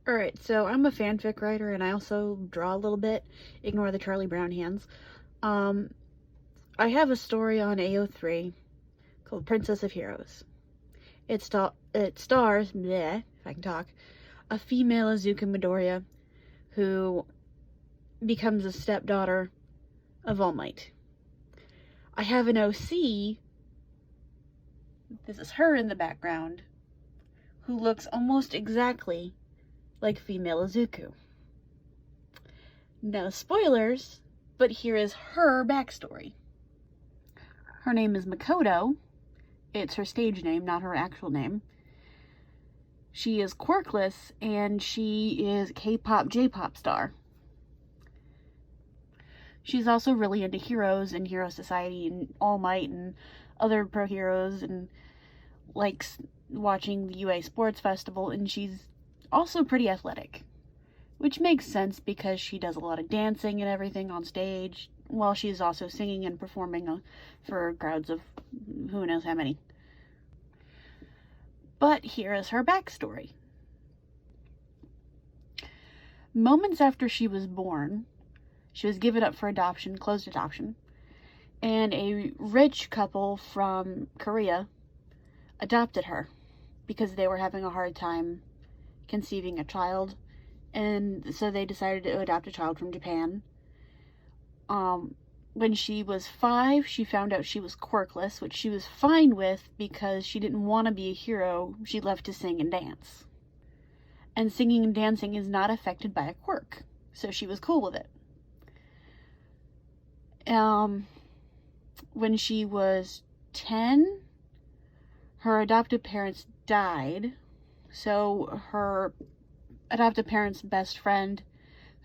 Alright, so I'm a fanfic writer and I also draw a little bit. Ignore the Charlie Brown hands. I have a story on AO3 called Princess of Heroes. It stars, bleh, if I can talk, a female Azuka Midoriya who becomes a stepdaughter of All Might. I have an OC, this is her in the background, who looks almost exactly like female Izuku. No spoilers, but here is her backstory. Her name is Makoto. It's her stage name, not her actual name. She is quirkless, and she is a K-pop, J-pop star. She's also really into heroes and Hero Society and All Might and other pro heroes, and likes watching the UA Sports Festival, and she's also pretty athletic, which makes sense because she does a lot of dancing and everything on stage, while she's also singing and performing for crowds of who knows how many. But here is her backstory. Moments after she was born, she was given up for adoption, closed adoption, and a rich couple from Korea adopted her because they were having a hard time conceiving a child, and so they decided to adopt a child from Japan. When she was 5, she found out she was quirkless, which she was fine with because she didn't want to be a hero. She loved to sing and dance. And singing and dancing is not affected by a quirk, so she was cool with it. When she was 10, her adoptive parents died, so her adoptive parents' best friend,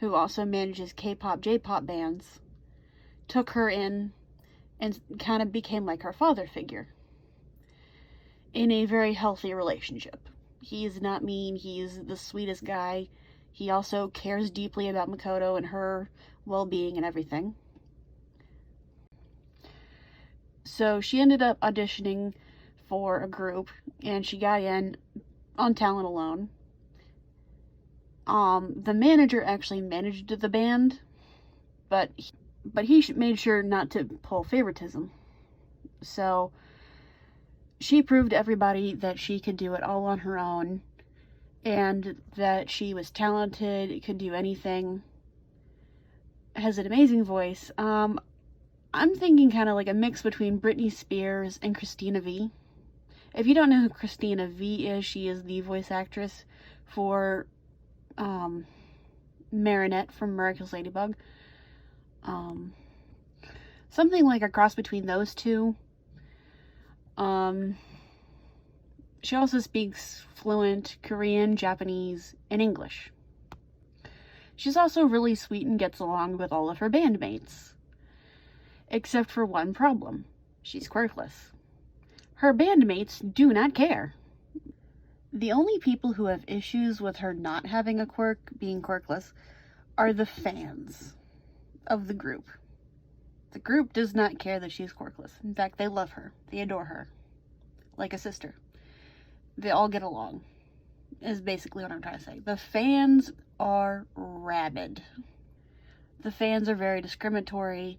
who also manages K-pop, J-pop bands, took her in and kind of became like her father figure in a very healthy relationship. He's not mean, he's the sweetest guy. He also cares deeply about Makoto and her well-being and everything. So she ended up auditioning for a group, and she got in on talent alone. The manager actually managed the band, but he made sure not to pull favoritism. So she proved to everybody that she could do it all on her own, and that she was talented, could do anything, has an amazing voice. I'm thinking kind of like a mix between Britney Spears and Christina V. If you don't know who Christina V is, she is the voice actress for Marinette from Miraculous Ladybug. Something like a cross between those two. She also speaks fluent Korean, Japanese, and English. She's also really sweet and gets along with all of her bandmates. Except for one problem. She's quirkless. Her bandmates do not care. The only people who have issues with her not having a quirk, being quirkless, are the fans of the group. The group does not care that she's quirkless. In fact, they love her. They adore her. Like a sister. They all get along, is basically what I'm trying to say. The fans are rabid. The fans are very discriminatory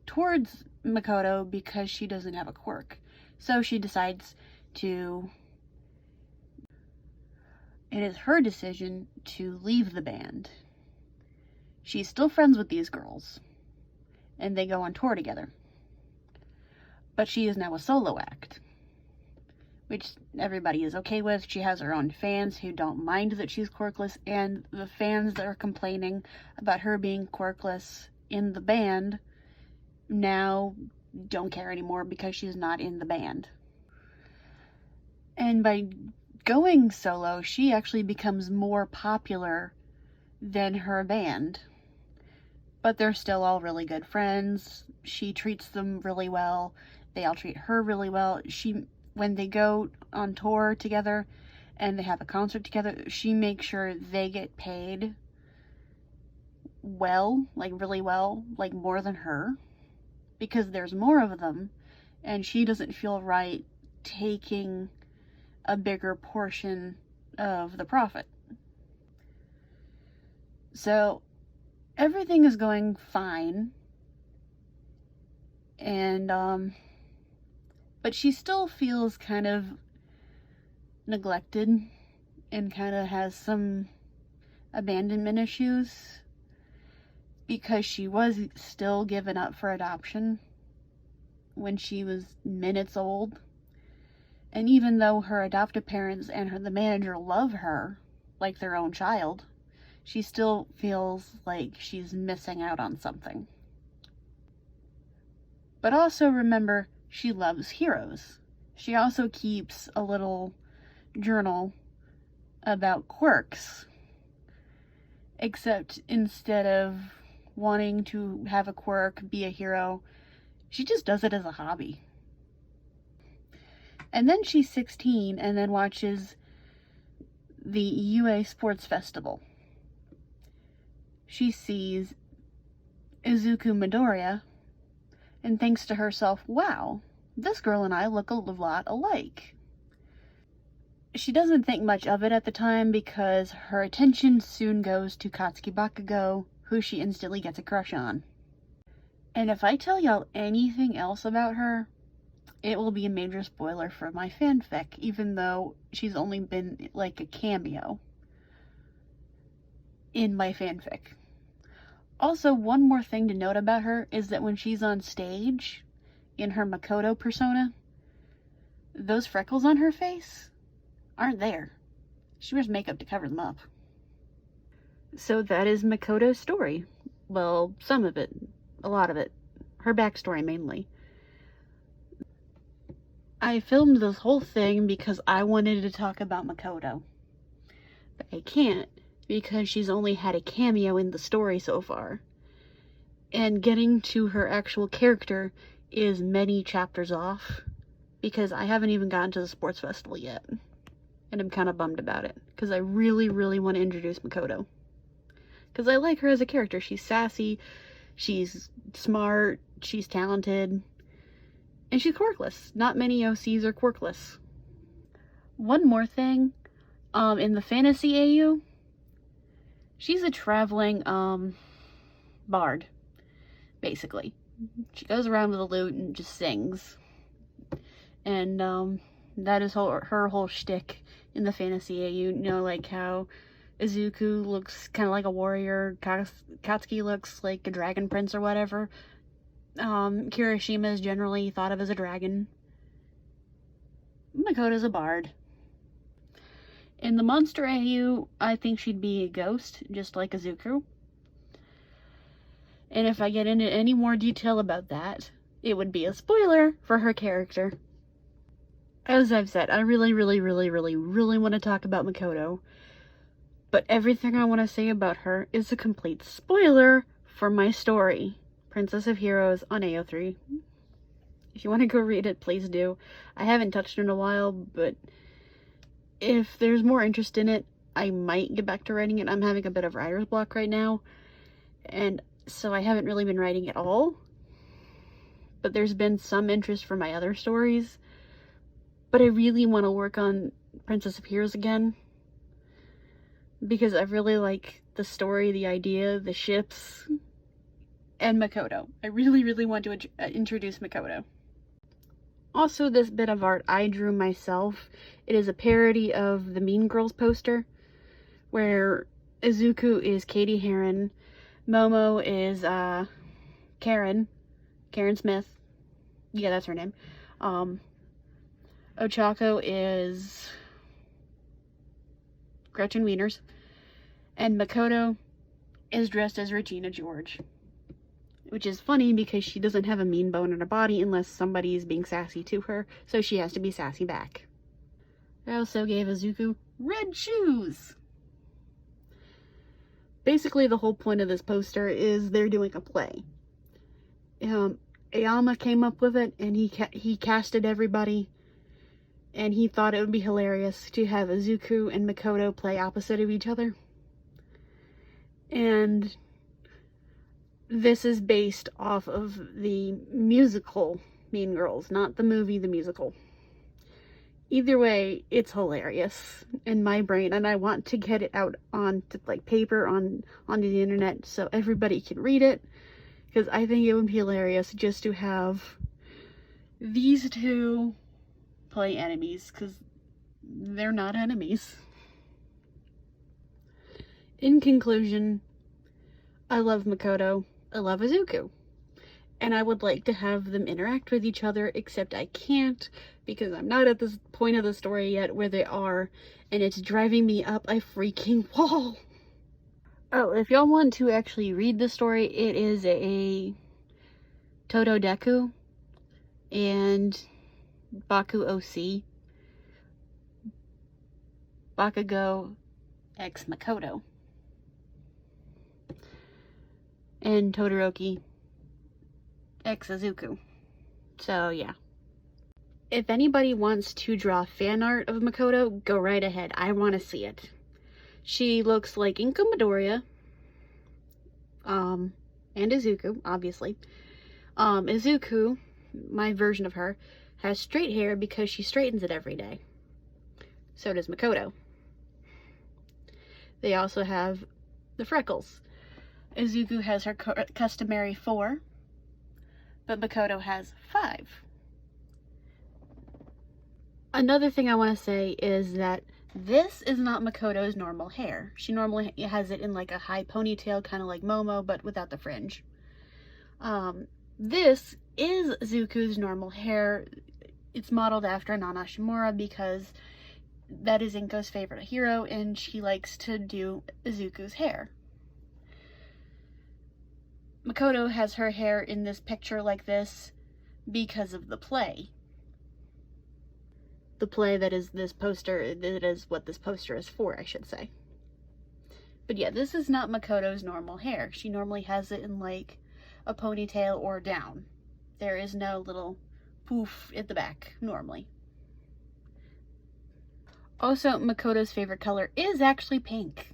towards Makoto because she doesn't have a quirk. So she decides to... It is her decision to leave the band. She's still friends with these girls, and they go on tour together. But she is now a solo act, which everybody is okay with. She has her own fans who don't mind that she's quirkless, and the fans that are complaining about her being quirkless in the band now don't care anymore because she's not in the band. And by going solo, she actually becomes more popular than her band. But they're still all really good friends. She treats them really well. They all treat her really well. When they go on tour together and they have a concert together, she makes sure they get paid well, like really well, like more than her, because there's more of them, and she doesn't feel right taking a bigger portion of the profit. So everything is going fine, and but she still feels kind of neglected and kind of has some abandonment issues because she was still given up for adoption when she was minutes old. And even though her adoptive parents and the manager love her like their own child, she still feels like she's missing out on something. But also remember, she loves heroes. She also keeps a little journal about quirks. Except instead of wanting to have a quirk, be a hero, she just does it as a hobby. And then she's 16 and then watches the UA Sports Festival. She sees Izuku Midoriya and thinks to herself, wow, this girl and I look a lot alike. She doesn't think much of it at the time because her attention soon goes to Katsuki Bakugo, who she instantly gets a crush on. And if I tell y'all anything else about her, it will be a major spoiler for my fanfic, even though she's only been like a cameo in my fanfic. Also, one more thing to note about her is that when she's on stage, in her Makoto persona, those freckles on her face aren't there. She wears makeup to cover them up. So that is Makoto's story. Well, some of it. A lot of it. Her backstory mainly. I filmed this whole thing because I wanted to talk about Makoto. But I can't because she's only had a cameo in the story so far. And getting to her actual character is many chapters off because I haven't even gotten to the sports festival yet. And I'm kind of bummed about it because I really, really want to introduce Makoto. Because I like her as a character. She's sassy, she's smart, she's talented, and she's quirkless. Not many OCs are quirkless. One more thing, in the fantasy AU, she's a traveling bard, basically. She goes around with a lute and just sings. And that is her whole shtick in the fantasy AU. You know, like how Izuku looks kind of like a warrior, Katsuki looks like a dragon prince or whatever. Kirishima is generally thought of as a dragon. Makoto's a bard. In the monster AU, I think she'd be a ghost, just like Izuku. And if I get into any more detail about that, it would be a spoiler for her character. As I've said, I really want to talk about Makoto. But everything I want to say about her is a complete spoiler for my story, Princess of Heroes on AO3. If you want to go read it, please do. I haven't touched it in a while, but if there's more interest in it, I might get back to writing it. I'm having a bit of writer's block right now, and so I haven't really been writing at all. But there's been some interest for my other stories. But I really want to work on Princess of Heroes again, because I really like the story, the idea, the ships, and Makoto. I really want to introduce Makoto. Also, this bit of art I drew myself. It is a parody of the Mean Girls poster, where Izuku is Katie Heron, Momo is Karen Smith. Yeah, that's her name. Ochako is Gretchen Wieners, and Makoto is dressed as Regina George, which is funny because she doesn't have a mean bone in her body unless somebody is being sassy to her, so she has to be sassy back. I also gave Izuku red shoes. Basically, the whole point of this poster is they're doing a play. Aoyama came up with it, and he casted everybody. And he thought it would be hilarious to have Izuku and Makoto play opposite of each other. And this is based off of the musical Mean Girls, not the movie, the musical. Either way, it's hilarious in my brain, and I want to get it out onto like paper onto the internet so everybody can read it, because I think it would be hilarious just to have these two play enemies, because they're not enemies. In conclusion, I love Makoto, I love Izuku, and I would like to have them interact with each other, except I can't because I'm not at this point of the story yet where they are, and it's driving me up a freaking wall. Oh, if y'all want to actually read the story, it is a Tododeku and Baku'S, Bakugo x Makoto, and Todoroki x Izuku. So yeah. If anybody wants to draw fan art of Makoto, go right ahead. I want to see it. She looks like Inka Midoriya, and Izuku, obviously. Izuku, my version of her, has straight hair because she straightens it every day. So does Makoto. They also have the freckles. Izuku has her customary 4, but Makoto has 5. Another thing I want to say is that this is not Makoto's normal hair. She normally has it in like a high ponytail, kind of like Momo, but without the fringe. This is Izuku's normal hair. It's modeled after Nana Shimura because that is Inko's favorite hero, and she likes to do Izuku's hair. Makoto has her hair in this picture like this because of the play. The play that is this poster, that is what this poster is for, I should say. But yeah, this is not Makoto's normal hair. She normally has it in like a ponytail or down. There is no little poof at the back, normally. Also, Makoto's favorite color is actually pink.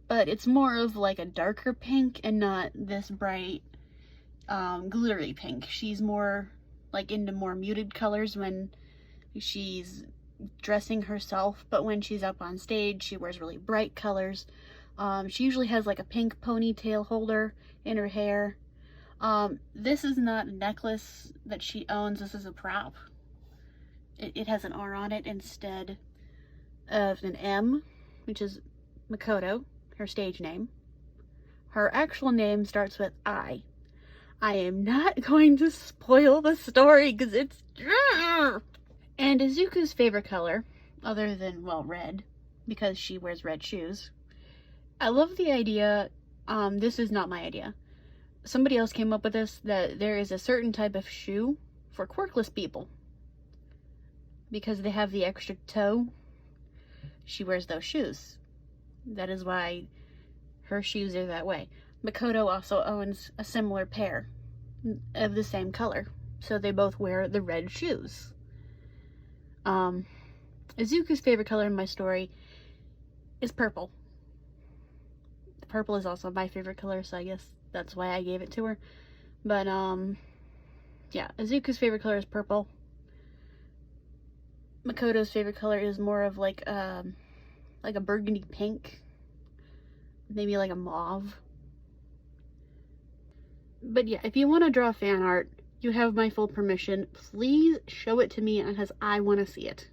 But it's more of like a darker pink and not this bright, glittery pink. She's more like into more muted colors when she's dressing herself, but when she's up on stage, she wears really bright colors. She usually has like a pink ponytail holder in her hair. This is not a necklace that she owns. This is a prop. It has an R on it instead of an M, which is Makoto, her stage name. Her actual name starts with I. I am not going to spoil the story because it's... And Izuku's favorite color, other than, well, red, because she wears red shoes. I love the idea, this is not my idea. Somebody else came up with this, that there is a certain type of shoe for quirkless people. Because they have the extra toe, she wears those shoes. That is why her shoes are that way. Makoto also owns a similar pair of the same color, so they both wear the red shoes. Izuku's favorite color in my story is purple. Purple is also my favorite color, so I guess that's why I gave it to her. But, yeah, Izuku's favorite color is purple. Makoto's favorite color is more of like a burgundy pink. Maybe like a mauve. But yeah, if you want to draw fan art, you have my full permission. Please show it to me because I want to see it.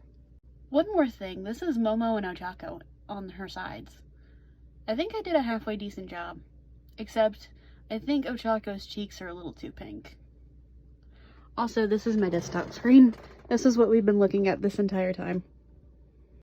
One more thing, this is Momo and Ochako on her sides. I think I did a halfway decent job, except I think Ochako's cheeks are a little too pink. Also, this is my desktop screen. This is what we've been looking at this entire time.